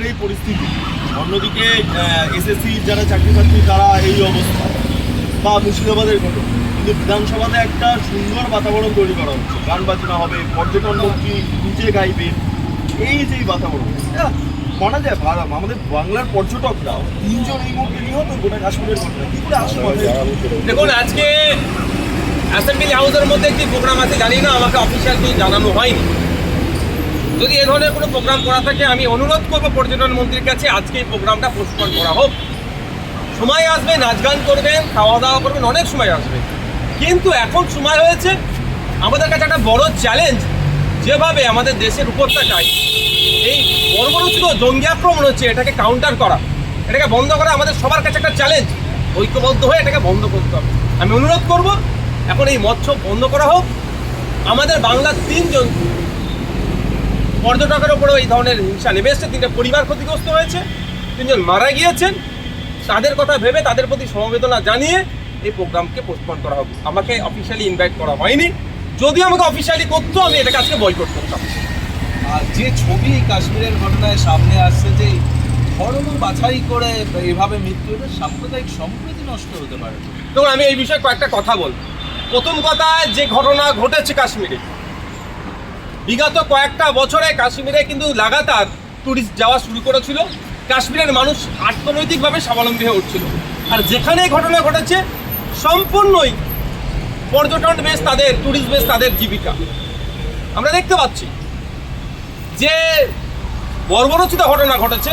এই পরিস্থিতি, অন্যদিকে এসএসসি যারা চাকরি প্রার্থী তারা এই অবস্থা, বা মুর্শিদাবাদের ঘটনা, কিন্তু বিধানসভাতে একটা সুন্দর বাতাবরণ তৈরি করা হচ্ছে, গান বাজনা হবে, পর্যটন মন্ত্রী নিজে গাইবে, এই যে বাতাবরণ মানা যায়। আমাদের বাংলার পর্যটকরা 3 জন এই মুহূর্তে নিহত গোটা কাশ্মীরের ঘটনা, কি করে আসে? দেখুন, আজকে অ্যাসেম্বলি হাউসের মধ্যে একটি প্রোগ্রাম আছে, জানি না, আমাকে অফিসিয়ালি জানানো হয়নি। যদি এ ধরনের কোনো প্রোগ্রাম করা থাকে আমি অনুরোধ করবো পর্যটন মন্ত্রীর কাছে আজকে এই প্রোগ্রামটা পোস্টপোন করা হোক। সময় আসবে, নাচ গান করবেন, খাওয়া দাওয়া করবেন, অনেক সময় আসবে, কিন্তু এখন সময় হয়েছে আমাদের কাছে একটা বড় চ্যালেঞ্জ। যেভাবে আমাদের দেশের উপত্যকায় এই বর্বরোচিত জঙ্গি আক্রমণ হচ্ছে, এটাকে কাউন্টার করা, এটাকে বন্ধ করা আমাদের সবার কাছে একটা চ্যালেঞ্জ। ঐক্যবদ্ধ হয়ে এটাকে বন্ধ করতে হবে। আমি অনুরোধ করব এখন এই মৎস্য বন্ধ করা হোক। আমাদের বাংলার 3 জন পর্যটকের ওপরেও এই ধরনের হিংসা নেমে এসছে, 3টে পরিবার ক্ষতিগ্রস্ত হয়েছে, 3 জন মারা গিয়েছেন। তাদের কথা ভেবে তাদের প্রতি সমবেদনা জানিয়ে এই প্রোগ্রামকে পোস্টপোন করা হবে। আমাকে অফিসিয়ালি ইনভাইট করা হয়নি, যদি আমাকে অফিসিয়ালি করতো আমি এটাকে আজকে বয়কট করতাম। আর যে ছবি কাশ্মীরের ঘটনায় সামনে আসছে, যে ধর্ম বাছাই করে এভাবে মৃত্যু হলে সাম্প্রদায়িক সম্প্রীতি নষ্ট হতে পারে। তখন আমি এই বিষয়ে কয়েকটা কথা বলব। প্রথম কথা, যে ঘটনা ঘটেছে কাশ্মীরে, বিগত কয়েকটা বছরে কাশ্মীরে কিন্তু লাগাতার ট্যুরিস্ট যাওয়া শুরু করেছিল, কাশ্মীরের মানুষ অর্থনৈতিকভাবে স্বাবলম্বী হয়ে উঠছিল। আর যেখানে ঘটনা ঘটেছে সম্পূর্ণই পর্যটন বেস, তাদের ট্যুরিস্ট বেস, তাদের জীবিকা। আমরা দেখতে পাচ্ছি যে বর্বরোচিত ঘটনা ঘটেছে।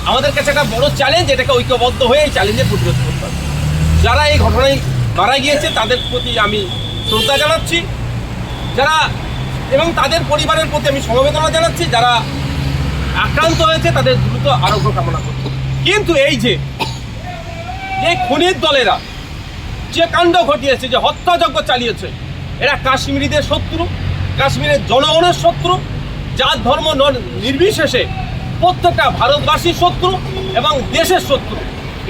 আমাদের কাছে একটা বড় চ্যালেঞ্জ, এটাকে ঐক্যবদ্ধ হয়ে এই চ্যালেঞ্জে প্রতিরোধ করতে হবে। যারা এই ঘটনায় মারা গিয়েছে তাদের প্রতি আমি শ্রদ্ধা জানাচ্ছি, যারা এবং তাদের পরিবারের প্রতি আমি সমবেদনা জানাচ্ছি, যারা আক্রান্ত হয়েছে তাদের দ্রুত আরোগ্য কামনা করছি। কিন্তু এই যে খুনির দলেরা যে কাণ্ড ঘটিয়েছে, যে হত্যাযজ্ঞ চালিয়েছে, এরা কাশ্মীরিদের শত্রু, কাশ্মীরের জনগণের শত্রু, জাত ধর্ম নির্বিশেষে প্রত্যেকটা ভারতবাসীর শত্রু এবং দেশের শত্রু।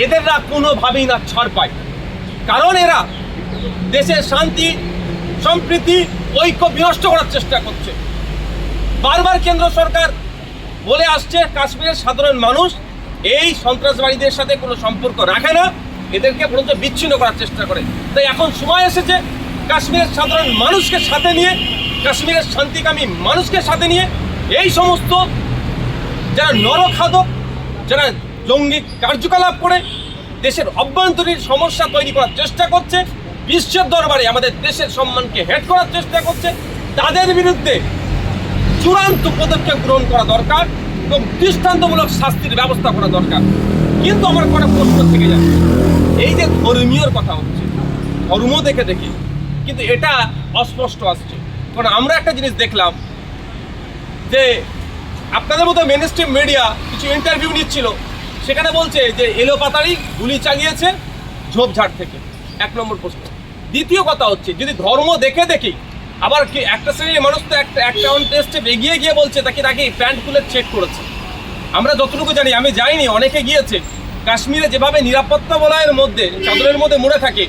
এদেররা কোনোভাবেই না ছাড় পায়, কারণ এরা দেশের শান্তি, সম্প্রীতি, ঐক্য বিনষ্ট করার চেষ্টা করছে। বারবার কেন্দ্র সরকার বলে আসছে কাশ্মীরের সাধারণ মানুষ এই সন্ত্রাসবাদীদের সাথে কোনো সম্পর্ক রাখে না, এদেরকে বরঞ্চ বিচ্ছিন্ন করার চেষ্টা করে। তাই এখন সময় এসেছে কাশ্মীরের সাধারণ মানুষকে সাথে নিয়ে, কাশ্মীরের শান্তিকামী মানুষকে সাথে নিয়ে এই সমস্ত যারা নরখাদক, যারা জঙ্গি কার্যকলাপ করে দেশের অভ্যন্তরীণ সমস্যা তৈরি করার চেষ্টা করছে, বিশ্বের দরবারে আমাদের দেশের সম্মানকে হেট করার চেষ্টা করছে, তাদের বিরুদ্ধে চূড়ান্ত পদক্ষেপ গ্রহণ করা দরকার এবং দৃষ্টান্তমূলক শাস্তির ব্যবস্থা করা দরকার। কিন্তু আমার কটা প্রশ্ন থেকে যাচ্ছে, এই যে ধর্মীয়র কথা হচ্ছে, ধর্ম দেখে দেখি কিন্তু এটা অস্পষ্ট আসছে। কারণ আমরা একটা জিনিস দেখলাম যে আপনাদের মতো মেইনস্ট্রিম মিডিয়া কিছু ইন্টারভিউ নিচ্ছিল, সেখানে বলছে যে এলোপাতাড়ি গুলি চালিয়েছে ঝোপঝাড় থেকে। 1 নম্বর প্রশ্ন। দ্বিতীয় কথা হচ্ছে, যদি ধর্ম দেখে দেখি, আবার কি একটা শ্রেণীর মানুষ তো একটা টেস্টে এগিয়ে গিয়ে বলছে তাকে প্যান্ট খুলে চেক করেছে। আমরা যতটুকু জানি, আমি যাইনি, অনেকে গিয়েছে, কাশ্মীরে যেভাবে নিরাপত্তা বলয়ের মধ্যে চাদরের মধ্যে মুড়ে থাকে,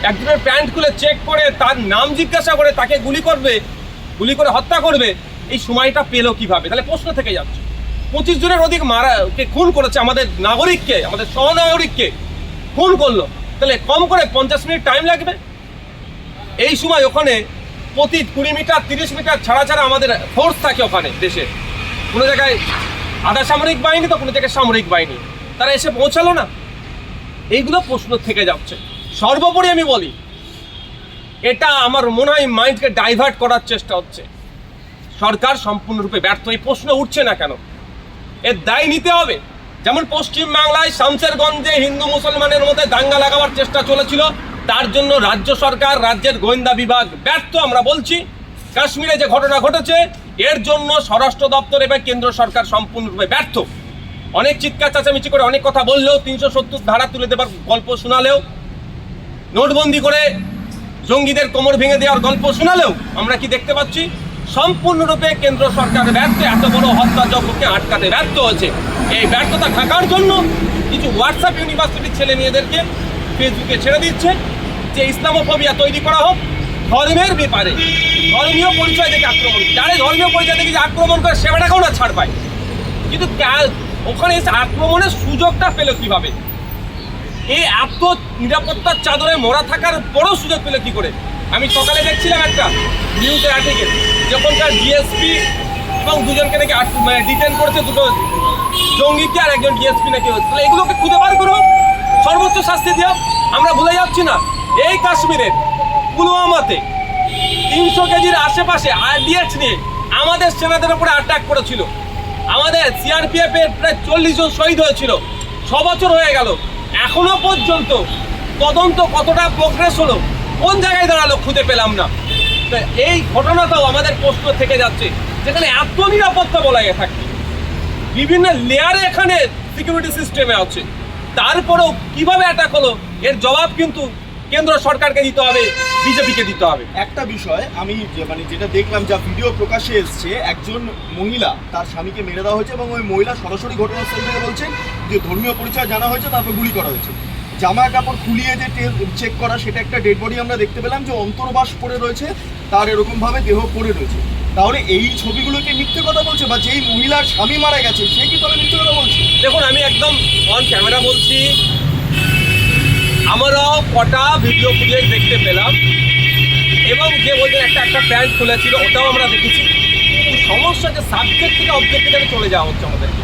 একজনের প্যান্ট খুলে চেক করে তার নাম জিজ্ঞাসা করে তাকে গুলি করে হত্যা করবে, এই সময়টা পেলো কিভাবে? তাহলে প্রশ্ন থেকে যাচ্ছে। 25 জনের অধিক খুন করেছে আমাদের নাগরিককে, আমাদের সহনাগরিককে খুন করলো, তাহলে কম করে 50 মিনিট টাইম লাগবে। এই সময় ওখানে প্রতি 20 মিটার 30 মিটার ছাড়া ছাড়া আমাদের ফোর্স থাকে ওখানে দেশে, কোনো জায়গায় আধা সামরিক বাহিনী তো কোনো জায়গায় সামরিক বাহিনী, তারা এসে পৌঁছালো না। এইগুলো প্রশ্ন থেকে যাচ্ছে। সর্বোপরি আমি বলি, এটা আমার মনে হয় মাইন্ডকে ডাইভার্ট করার চেষ্টা হচ্ছে। সরকার সম্পূর্ণরূপে ব্যর্থ। এই প্রশ্ন উঠছে না কেন? এর দায় নিতে হবে। যেমন পশ্চিম বাংলায় শামশেরগঞ্জে হিন্দু মুসলমানের মধ্যে দাঙ্গা লাগাবার চেষ্টা চলেছিল, তার জন্য রাজ্য সরকার, রাজ্যের গোয়েন্দা বিভাগ ব্যর্থ। আমরা বলছি কাশ্মীরে যে ঘটনা ঘটেছে এর জন্য স্বরাষ্ট্র দপ্তর এবং কেন্দ্র সরকার সম্পূর্ণরূপে ব্যর্থ। অনেক চিৎকার চেঁচামেচি করে অনেক কথা বললেও, 370 ধারা তুলে দেবার গল্প শোনালেও, নোটবন্দি করে জঙ্গিদের কোমর ভেঙে দেওয়ার গল্প শোনালেও, আমরা কি দেখতে পাচ্ছি? সম্পূর্ণরূপে কেন্দ্র সরকার ব্যর্থ। এত বড় হত্যাযজ্ঞকে আটকাতে ব্যর্থ হয়েছে। এই ব্যর্থতা থাকার জন্য কিছু হোয়াটসঅ্যাপ ইউনিভার্সিটির ছেলে মেয়েদেরকে ফেসবুকে ছেড়ে দিচ্ছে যে ইসলামোফোবিয়া তৈরি করা হোক, ধর্মের ব্যাপারে ধর্মীয় পরিচয় থেকে আক্রমণ। যারা ধর্মীয় পরিচয় থেকে যে আক্রমণ করে, সেটাকেও না ছাড় পায়। কিন্তু ওখানে এসে আক্রমণের সুযোগটা পেল কিভাবে? এই এত নিরাপত্তার চাদরে মরা থাকার বড় সুযোগ পেল কি করে? আমি সকালে দেখছিলাম একটা নিউজের আর্টিকেল, যখনকার ডিএসপি এবং দুজনকে নাকি ডিটেন করেছে, দুটো জঙ্গিকে আর একজন ডিএসপি নাকি হচ্ছে। তাহলে এগুলোকে খুঁজে বার করো, সর্বোচ্চ শাস্তি দিও। আমরা ভুলে যাচ্ছি না এই কাশ্মীরের পুলওয়ামাতে 300 কেজির আশেপাশে আরডিএক্স নিয়ে আমাদের সেনাদের উপরে অ্যাটাক করেছিল। আমাদের সিআরপিএফ এর প্রায় 40 জন শহীদ হয়েছিল। 6 বছর হয়ে গেল, এখনো পর্যন্ত তদন্ত কতটা প্রোগ্রেস হলো, কোন জায়গায় দাঁড়ালো খুঁজে পেলাম না। তো এই ঘটনাটাও আমাদের প্রশ্ন থেকে যাচ্ছে, যেখানে এত নিরাপত্তা বলায় থাকে, বিভিন্ন লেয়ারে এখানে সিকিউরিটি সিস্টেমে আছে, তারপরেও কিভাবে অ্যাটাক হলো এর জবাব কিন্তু কেন্দ্র সরকারকে দিতে হবে, বিজেপিকে দিতে হবে। একটা বিষয় আমি যেটা দেখলাম, যা ভিডিও প্রকাশ্যে এসছে, একজন মহিলা তার স্বামীকে মেরে দেওয়া হয়েছে এবং ওই মহিলা সরাসরি ঘটনাস্থল থেকে বলছেন যে ধর্মীয় পরিচয় জানা হয়েছে, তারপর গুলি করা হয়েছে। জামা কাপড় খুলিয়ে যে চেক করা, সেটা একটা ডেড বডি আমরা দেখতে পেলাম, যে অন্তর্বাস পড়ে রয়েছে, তার এরকমভাবে দেহ পড়ে রয়েছে। তাহলে এই ছবিগুলোকে মিথ্যে কথা বলছে, বা যেই মহিলার স্বামী মারা গেছে সে কি তাহলে মিথ্যে কথা বলছে? দেখুন, আমি একদম অন ক্যামেরা বলছি, আমরাও কটা ভিডিও ফুটেজ দেখতে পেলাম, এবং যে বলছেন একটা প্যান্ট খুলেছিল ওটাও আমরা দেখেছি। সমস্যা যে সাবজেক্ট থেকে অবজেক্ট থেকে চলে যাওয়া হচ্ছে আমাদেরকে।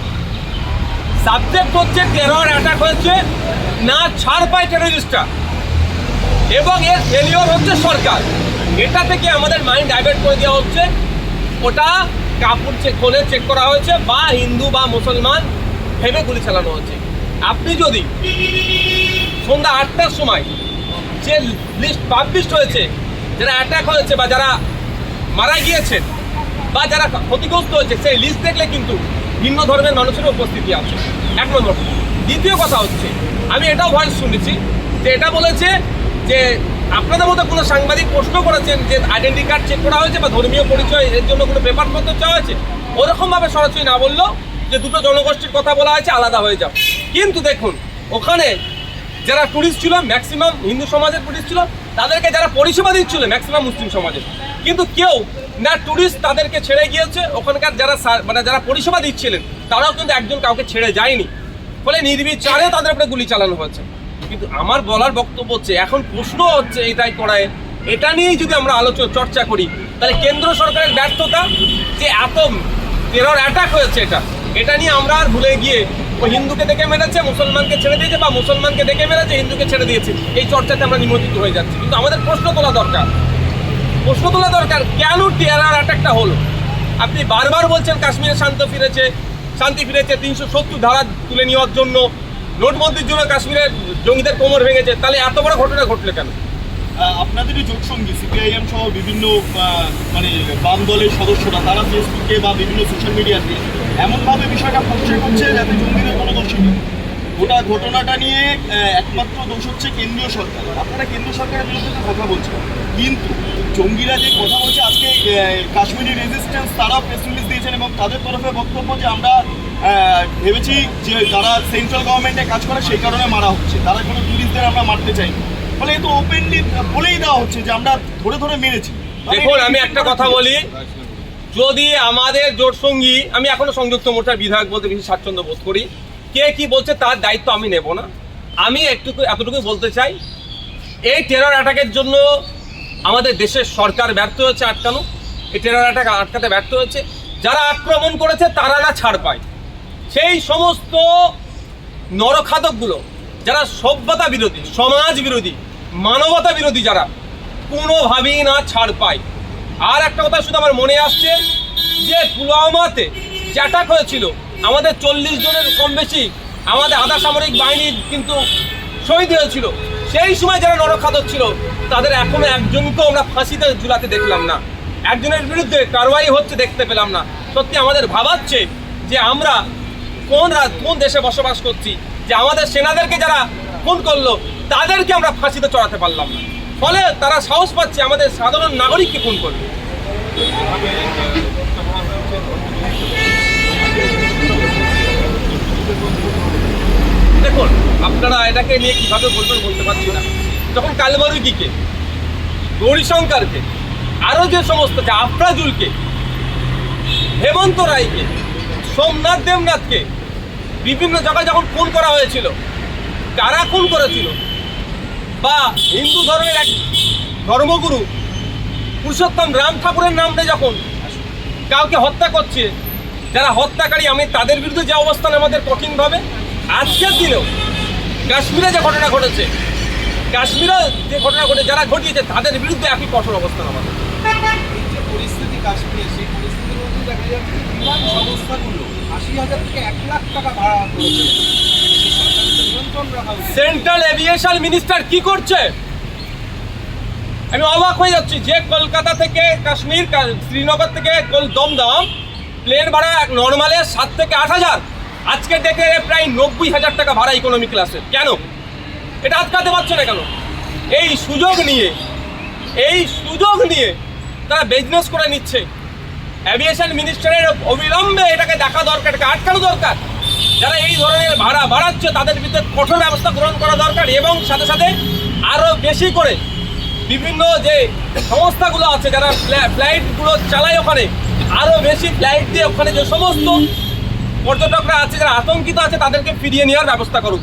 সাবজেক্ট হচ্ছে টেরর অ্যাটাক হয়েছে, না ছাড় পায় টেররিস্টরা, এবং এর ফেলিওর হচ্ছে সরকার। এটা থেকে আমাদের মাইন্ড ডাইভার্ট করে দেওয়া হচ্ছে, ওটা কাপড় খুলে চেক করা হয়েছে, বা হিন্দু বা মুসলমান ভেবে গুলি চালানো হচ্ছে। আপনি যদি সন্ধ্যা 8টার সময় যে লিস্ট পাবলিশ হয়েছে, যারা অ্যাটাক হয়েছে বা যারা মারা গিয়েছেন বা যারা ক্ষতিগ্রস্ত হয়েছে, সেই লিস্ট দেখলে কিন্তু ভিন্ন ধর্মের মানুষের উপস্থিতি আছে, এক নম্বর। দ্বিতীয় কথা হচ্ছে, আমি এটাও ভয়েস শুনেছি যে এটা বলেছে যে আপনাদের মতো কোনো সাংবাদিক প্রশ্ন করেছেন যে আইডেন্টি কার্ড চেক করা হয়েছে বা ধর্মীয় পরিচয় এর জন্য কোনো পেপারপত্র চাওয়া হয়েছে, ওরকমভাবে সরাসরি না বললো, যে দুটো জনগোষ্ঠীর কথা বলা হয়েছে, আলাদা হয়ে যাও। কিন্তু দেখুন, ওখানে যারা টুরিস্ট ছিল ম্যাক্সিমাম হিন্দু সমাজের টুরিস্ট ছিল, তাদেরকে যারা পরিষেবা দিচ্ছিল ম্যাক্সিমাম মুসলিম সমাজের, কিন্তু কেউ না টুরিস্ট তাদেরকে ছেড়ে গিয়েছে, ওখানকার যারা যারা পরিষেবা দিচ্ছিলেন তারাও কিন্তু একজন কাউকে ছেড়ে যায়নি, ফলে নির্বিচারে তাদের উপরে গুলি চালানো হয়েছে। কিন্তু আমার বলার বক্তব্য হচ্ছে, এখন প্রশ্ন হচ্ছে এটাই করায়, এটা নিয়েই যদি আমরা চর্চা করি, তাহলে কেন্দ্র সরকারের ব্যর্থতা যে এত টেরর অ্যাটাক হয়েছে, এটা নিয়ে আমরা আর ভুলে গিয়ে ও হিন্দুকে দেখে মেরেছে মুসলমানকে ছেড়ে দিয়েছে, বা মুসলমানকে দেখে মেরেছে হিন্দুকে ছেড়ে দিয়েছে, এই চর্চাতে আমরা নিমজ্জিত হয়ে যাচ্ছি। কিন্তু আমাদের প্রশ্ন তোলা দরকার, কেন টেরর অ্যাটাকটা হলো? আপনি বারবার বলছেন কাশ্মীরে শান্তি ফিরেছে, 370 ধারা তুলে নেওয়ার জন্য, নোটবন্দির জন্য কাশ্মীরের জঙ্গিদের কোমর ভেঙেছে, তাহলে এত বড় ঘটনা ঘটলে কেন? আপনাদেরই জোটসঙ্গী সিপিআইএম সহ বিভিন্ন বাম দলের সদস্যরা, তারা ফেসবুকে বা বিভিন্ন সোশ্যাল মিডিয়াতে এমনভাবে বিষয়টা প্রচার করছে যাতে জঙ্গিদের কোনো দোষী নেই। গোটা ঘটনাটা নিয়ে একমাত্র দোষ হচ্ছে কেন্দ্রীয় সরকার। আপনারা কেন্দ্র সরকারের বিরুদ্ধে কথা বলছেন, কিন্তু জঙ্গিরা যে কথা বলছে, আজকে কাশ্মীরি রেজিস্ট্যান্স তারা প্রেস রিলিজ দিয়েছেন এবং তাদের তরফে বক্তব্য যে আমরা ভেবেছি যে তারা সেন্ট্রাল গভর্নমেন্টে কাজ করে সেই কারণে মারা হচ্ছে, তারা কোনো টুরিস্টদের আমরা মারতে চাই। ফলে এ তো ওপেনলি বলেই দেওয়া হচ্ছে যে আমরা ধরে ধরে মেরেছি। দেখুন, আমি একটা কথা বলি, যদি আমাদের জোট সঙ্গী, আমি এখনো সংযুক্ত মোর্চার বিধায়ক বলতে বেশি স্বাচ্ছন্দ্য বোধ করি, কে কি বলছে তার দায়িত্ব আমি নেব না। আমি এতটুকু বলতে চাই, এই টেরর অ্যাটাকের জন্য আমাদের দেশের সরকার ব্যর্থ হয়েছে আটকানো, এই টেরর অ্যাটাক আটকাতে ব্যর্থ হয়েছে। যারা আক্রমণ করেছে তারা না ছাড় পায়, সেই সমস্ত নরখাদকগুলো যারা সভ্যতা বিরোধী, সমাজ বিরোধী, মানবতা বিরোধী, যারা কোনোভাবেই না ছাড় পায়। আর একটা কথা শুধু আমার মনে আসছে, যে পুলওয়ামাতে যে অ্যাটাক হয়েছিল, আমাদের 40 জনের কম বেশি আমাদের আধা সামরিক বাহিনী কিন্তু শহীদ হয়েছিল। সেই সময় যারা নরখাদক ছিল, তাদের এখনো একজনকেও আমরা ফাঁসিতে ঝুলাতে দেখলাম না, একজনের বিরুদ্ধে কারওয়াই হচ্ছে দেখতে পেলাম না। সত্যি আমাদের ভাবাচ্ছে যে আমরা কোন দেশে বসবাস করছি, যে আমাদের সেনাদেরকে যারা খুন করলো তাদেরকে আমরা ফাঁসিতে চড়াতে পারলাম না, ফলে তারা সাহস পাচ্ছে আমাদের সাধারণ নাগরিককে খুন করবে। দেখুন, আপনারা এটাকে নিয়ে কিভাবে বলবেন বলতে পারছি না। যখন কালবৈরগীকে, গৌরীশঙ্করকে, আরও যে সমস্ত আফরাজুলকে, হেমন্ত রায়কে, সোমনাথ দেবনাথকে বিভিন্ন জায়গায় যখন খুন করা হয়েছিল, কারা খুন করেছিল? বা হিন্দু ধর্মের এক ধর্মগুরু পুরুষোত্তম রাম ঠাকুরের নামে যখন কাউকে হত্যা করছে, যারা হত্যাকারী, আমি তাদের বিরুদ্ধে যে অবস্থান আমাদের কঠিনভাবে, আজকের দিনেও কাশ্মীরে যে ঘটনা ঘটেছে, যারা ঘটিয়েছে তাদের বিরুদ্ধে একই কঠোর অবস্থান আমাদের। এই যে পরিস্থিতি কাশ্মীরে, সেই পরিস্থিতির মধ্যে দেখা যাচ্ছে বিমান সংস্থাগুলো ৮০,০০০ থেকে ১,০০,০০০ টাকা ভাড়া করেছে। সেই সরকারকে নিয়ন্ত্রণ রাখা উচিত। সেন্ট্রাল এভিয়েশন মিনিস্টার কি করছে? আমি অবাক হয়ে যাচ্ছি যে কলকাতা থেকে কাশ্মীর, শ্রীনগর থেকে দমদম প্লেন ভাড়া নর্মালে ৭ থেকে ৮,০০০, আজকে ডেকে প্রায় ৯০,০০০ টাকা ভাড়া ইকোনমি ক্লাসে। কেন এটা আটকাতে পারছে না? কেন? এই সুযোগ নিয়ে তারা বিজনেস করে নিচ্ছে। এভিয়েশন মিনিস্টারের অবিলম্বে এটাকে দেখা দরকার, এটাকে আটকানো দরকার। যারা এই ধরনের ভাড়া বাড়াচ্ছে তাদের বিরুদ্ধে কঠোর ব্যবস্থা গ্রহণ করা দরকার, এবং সাথে সাথে আরও বেশি করে বিভিন্ন যে সংস্থাগুলো আছে যারা ফ্লাইটগুলো চালায়, ওখানে আরও বেশি ফ্লাইট দিয়ে ওখানে যে সমস্ত পর্যটকরা আছে যারা আতঙ্কিত আছে তাদেরকে ফিরিয়ে নেওয়ার ব্যবস্থা করুক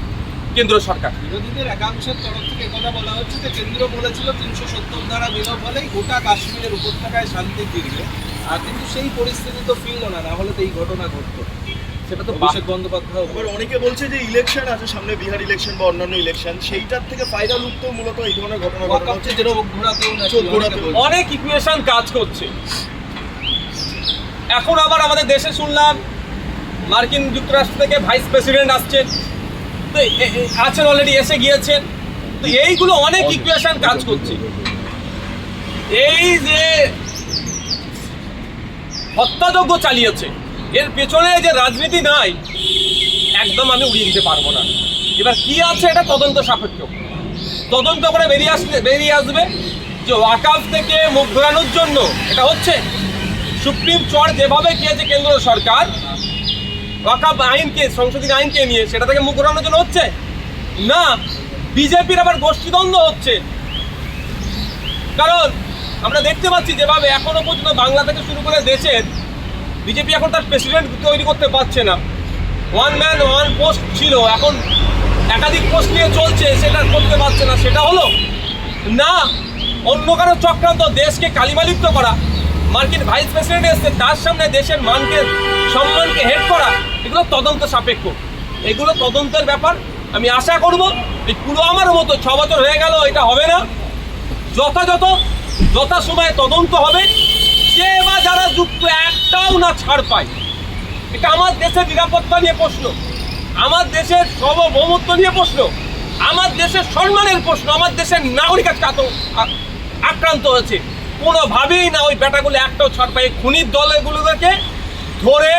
কেন্দ্র সরকার। বিরোধীদের একাংশের তরফ থেকে কথা বলা হচ্ছে যে কেন্দ্র বলেছিল ৩৭০ ধারা বিলোপ হলেই গোটা কাশ্মীরের উপত্যকায় শান্তি ফিরবে, আর কিন্তু সেই পরিস্থিতি তো ফিরল না, না হলে তো এই ঘটনা ঘটতো। সেটা তো অভিষেক বন্দ্যোপাধ্যায়। এবার অনেকে বলছে যে ইলেকশন আছে সামনে, বিহার ইলেকশন বা অন্যান্য ইলেকশন, সেইটার থেকে ফায়দা লুপ্ত মূলত এই ধরনের ঘটনা ঘটা হচ্ছে। যেটা ঘোরাতেও অনেক ইকুয়েশন কাজ করছে। এখন আবার আমাদের দেশে শুনলাম মার্কিন যুক্তরাষ্ট্র থেকে ভাইস প্রেসিডেন্ট আসছেন, তো আছেন, অলরেডি এসে গিয়েছেন। তো এইগুলো অনেক ইকুয়েশন কাজ করছে। এই যে হত্যাযজ্ঞ চালিয়েছে, এর পেছনে যে রাজনীতি নাই, একদম আমি উড়িয়ে দিতে পারবো না। এবার কি আছে এটা তদন্ত সাপেক্ষ, তদন্ত করে বেরিয়ে আসবে যে ওয়াকফ থেকে মুখ ঘোরানোর জন্য এটা হচ্ছে। সুপ্রিম কোর্ট যেভাবে গিয়েছে কেন্দ্র সরকার ওয়াকফ আইনকে, সংশোধিত আইনকে নিয়ে, সেটা থেকে মুখ ঘোরানোর জন্য হচ্ছে না। বিজেপির আবার গোষ্ঠীদ্বন্দ্ব হচ্ছে, কারণ আমরা দেখতে পাচ্ছি যেভাবে এখনো পর্যন্ত বাংলা থেকে শুরু করে দেশের বিজেপি এখন তার প্রেসিডেন্ট তৈরি করতে পারছে না। ওয়ান ম্যান ওয়ান পোস্ট ছিল, এখন একাধিক পোস্ট নিয়ে চলছে, সেটা করতে পারছে না। সেটা হলো না অন্য কারো চক্রান্ত, দেশকে কালিমালিপ্ত করা। মার্কিন ভাইস প্রেসিডেন্ট এসছে, তার সামনে দেশের মানকে, সম্মানকে হেড করা, এগুলো তদন্ত সাপেক্ষ, এগুলো তদন্তের ব্যাপার। আমি আশা করব এই পুলওয়ামার মতো 6 বছর হয়ে গেল, এটা হবে না। যথাসময়ে তদন্ত হবে, যে বা যারা যুক্ত একটাও না ছাড় পায়। এটা আমার দেশের নিরাপত্তা নিয়ে প্রশ্ন, আমার দেশের সার্বভৌমত্ব নিয়ে প্রশ্ন, আমার দেশের সম্মানের প্রশ্ন, আমার দেশের নাগরিক আক্রান্ত হয়েছে। কোনোভাবেই না ওই ব্যাটাগুলো একটাও ছাড় পায়। খুনির দলগুলোকে ধরে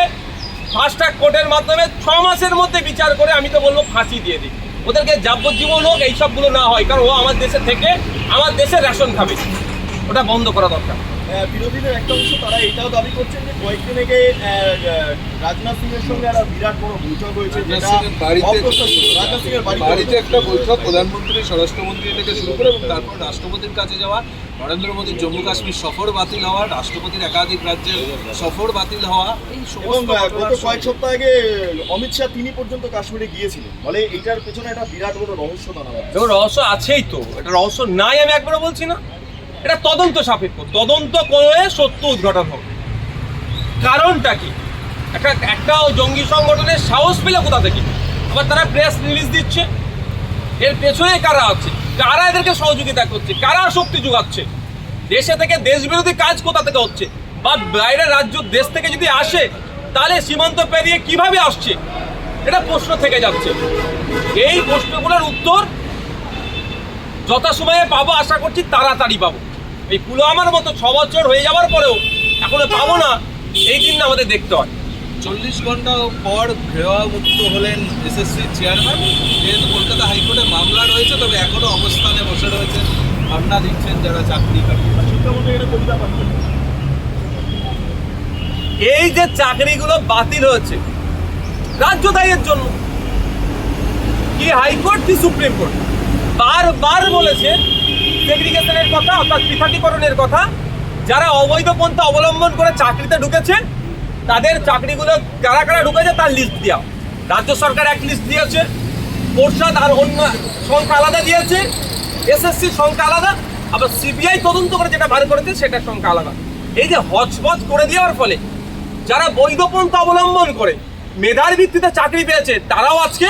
ফাস্ট ট্র্যাক কোর্টের মাধ্যমে 6 মাসের মধ্যে বিচার করে আমি তো বলবো ফাঁসি দিয়ে দিই, ওদেরকে যাবজ্জীবন হোক, এইসবগুলো না হয়। কারণ ও আমার দেশে থেকে আমার দেশের রেশন খাবে, ওটা বন্ধ করা দরকার। বিরোধীদের একটা অংশ তারা এটাও দাবি করছেন যে কয়েকদিন আগে রাজনাথ সিং এর সঙ্গে একটা বিরাট বড় বৈঠক হয়েছে, রাজনাথ সিং এর বাড়িতে একটা বৈঠক, প্রধানমন্ত্রী, স্বরাষ্ট্রমন্ত্রী থেকে শুরু করে, এবং তারপর রাষ্ট্রপতির কাছে যাওয়া, নরেন্দ্র মোদীর জম্মু কাশ্মীর সফর বাতিল হওয়া, রাষ্ট্রপতির একাধিক রাজ্যের সফর বাতিল হওয়া, এই এবং গত কয়েক সপ্তাহ আগে অমিত শাহ তিনি পর্যন্ত কাশ্মীরে গিয়েছিলেন। ফলে এটার পেছনে একটা বিরাট বড় রহস্য দাঁড়াবে। রহস্য আছেই তো, এটা রহস্য নাই আমি একবারও বলছি না। এটা তদন্ত সাপেক্ষ, তদন্ত করে সত্য উদ্ঘাটন হবে। কারণটা কি? একটা জঙ্গি সংগঠনের সাহস পেলে কোথা থেকে? আবার তারা প্রেস রিলিজ দিচ্ছে, এর পেছনে কারা আছে, কারা এদেরকে সহযোগিতা করছে, কারা শক্তি যোগাচ্ছে, দেশে থেকে দেশবিরোধী কাজ কোথা থেকে হচ্ছে, বা বাইরের রাজ্য দেশ থেকে যদি আসে তাহলে সীমান্ত পেরিয়ে কিভাবে আসছে, এটা প্রশ্ন থেকে যাচ্ছে। এই প্রশ্নগুলোর উত্তর যথাসময়ে পাবো, আশা করছি তাড়াতাড়ি পাবো। এই পুলওয়ামার মতো 6 বছর হয়ে যাওয়ার পরেও এখনো পাবো না, এই দিন আমাদের দেখতে হয়। 40 ঘন্টা পর ঘেরাও মুক্ত হলেন এসএসসি চেয়ারম্যান। যেহেতু কলকাতা হাইকোর্টে মামলা রয়েছে, তবে এখনো অবস্থানে বসে রয়েছেন, ধর্ণা দিচ্ছেন যারা চাকরি কাটিয়ে। এই যে চাকরিগুলো বাতিল হয়েছে রাজ্য দায়ের জন্য, কি হাইকোর্ট কি সুপ্রিম কোর্ট বারবার বলেছে সেগ্রিগেশনের কথা, অর্থাৎ পৃথকীকরণের কথা। যারা অবৈধ পন্থা অবলম্বন করে চাকরিতে ঢুকেছে তাদের চাকরিগুলো কারা কারা ঢুকেছে তার লিস্ট দেওয়া। রাজ্য সরকার এক লিস্ট দিয়েছে, পর্ষদ আর অন্য সংখ্যা আলাদা দিয়েছে, এসএসসি সংখ্যা আলাদা, আবার সিবিআই তদন্ত করে যেটা বার করেছে সেটার সংখ্যা আলাদা। এই যে হচপচ করে দেওয়ার ফলে যারা বৈধ পন্থা অবলম্বন করে মেধার ভিত্তিতে চাকরি পেয়েছে তারাও আজকে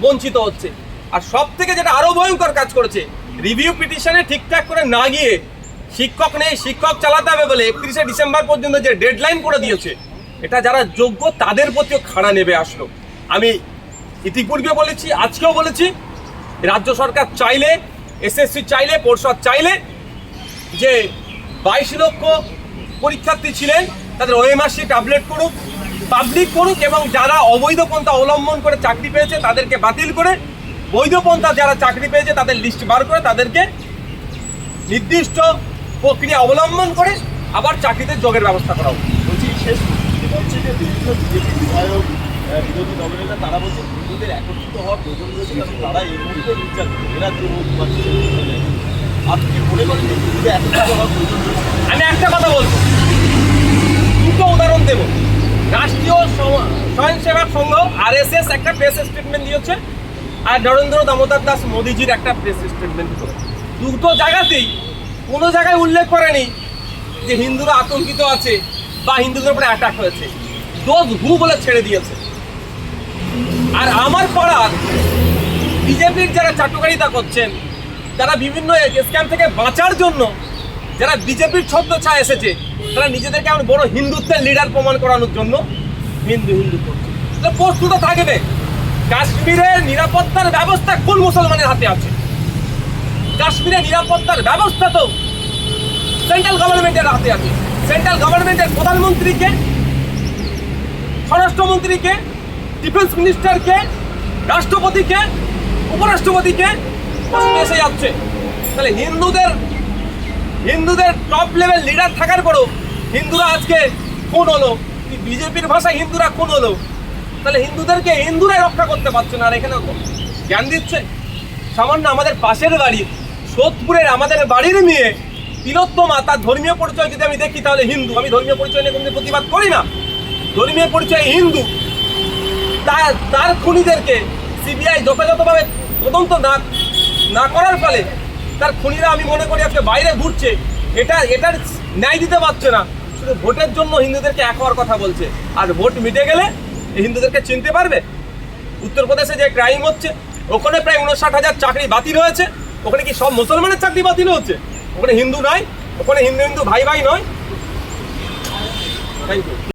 বঞ্চিত হচ্ছে। আর সব থেকে যেটা আরো ভয়ঙ্কর কাজ করেছে, রিভিউ পিটিশনে ঠিকঠাক করে না গিয়ে শিক্ষক নেই, শিক্ষক চালাতে হবে বলে 31শে ডিসেম্বর পর্যন্ত যে ডেডলাইন করে দিয়েছে, এটা যারা যোগ্য তাদের প্রতিও খাড়া নেবে আসলো। আমি ইতিপূর্বে বলেছি, আজকেও বলেছি, রাজ্য সরকার চাইলে, এসএসসি চাইলে, পর্ষদ চাইলে যে 22 লক্ষ পরীক্ষার্থী ছিলেন তাদের ওএমআর শিট আপডেট করুক, পাবলিক করুক, এবং যারা অবৈধ পন্থা অবলম্বন করে চাকরি পেয়েছে তাদেরকে বাতিল করে বৈধ পন্থা যারা চাকরি পেয়েছে তাদের লিস্ট বার করে তাদেরকে নির্দিষ্ট প্রক্রিয়া অবলম্বন করে আবার চাকরিতে যোগের ব্যবস্থা করা হোক। বলছি শেষ যেটা হচ্ছে যে বিভিন্ন বিজেপি বিধায়ক, বিরোধী দলনেতা তারা বলছে হিন্দুদের একত্রিত হওয়ার প্রয়োজন রয়েছে, কারণ তারা এই মুহূর্তে নির্যাতিত, এরা যে মুখ পাচ্ছে। আপনি কি মনে করেন যে হিন্দুদের একত্রিত হওয়ার প্রয়োজন রয়েছে? আমি একটা কথা বলবো, দুটো উদাহরণ দেব। রাষ্ট্রীয় স্বয়ংসেবক সংঘ আরএসএস একটা প্রেস স্টেটমেন্ট দিয়েছে, আর নরেন্দ্র দামোদর দাস মোদিজির একটা প্রেস স্টেটমেন্ট দিয়েছে। দুটো জায়গাতেই কোনো জায়গায় উল্লেখ করেনি যে হিন্দুরা আতঙ্কিত আছে বা হিন্দুদের উপরে অ্যাটাক হয়েছে, দোষ হু বলে ছেড়ে দিয়েছে। আর আমার পাড়ার বিজেপির যারা চাটুকারিতা করছেন, যারা বিভিন্ন স্ক্যাম থেকে বাঁচার জন্য যারা বিজেপির ছত্রছায়া এসেছে, তারা নিজেদেরকে এমন বড় হিন্দুত্বের লিডার প্রমাণ করানোর জন্য হিন্দু হিন্দু করছে। প্রশ্ন তো থাকবে, কাশ্মীরের নিরাপত্তার ব্যবস্থা কোন মুসলমানের হাতে আছে? কাশ্মীরের নিরাপত্তার ব্যবস্থা তো সেন্ট্রাল গভর্নমেন্টের হাতে আছে। সেন্ট্রাল গভর্নমেন্টের প্রধানমন্ত্রীকে, স্বরাষ্ট্রমন্ত্রীকে, ডিফেন্স মিনিস্টারকে, রাষ্ট্রপতিকে, উপরাষ্ট্রপতিকে এসে যাচ্ছে। তাহলে হিন্দুদের টপ লেভেল লিডার থাকার পরেও হিন্দুরা আজকে খুন হলো, বিজেপির ভাষায় হিন্দুরা খুন হলো। তাহলে হিন্দুদেরকে হিন্দুরাই রক্ষা করতে পারছে না, আর এখানে জ্ঞান দিচ্ছে। সামান্য আমাদের পাশের বাড়ি সোদপুরের আমাদের বাড়ির মেয়ে তিলোত্তমা, তার ধর্মীয় পরিচয় যদি আমি দেখি তাহলে হিন্দু। আমি ধর্মীয় পরিচয় নিয়ে কোনো প্রতিবাদ করি না, ধর্মীয় পরিচয় হিন্দু। তার খুনিদেরকে সিবিআই যথাযথভাবে তদন্ত না করার ফলে তার খুনিরা আমি মনে করি আজকে বাইরে ঘুরছে। এটার ন্যায় দিতে পারছে না, শুধু ভোটের জন্য হিন্দুদেরকে এক হওয়ার কথা বলছে। আর ভোট মিটে গেলে হিন্দুদেরকে চিনতে পারবে? উত্তরপ্রদেশে যে ক্রাইম হচ্ছে, ওখানে প্রায় 59,000 চাকরি বাতিল হয়েছে। ওখানে কি সব মুসলমানের চাকরি বাতিল হচ্ছে? ওখানে হিন্দু নয়, ওখানে হিন্দু ভাই ভাই নয়। Thank you.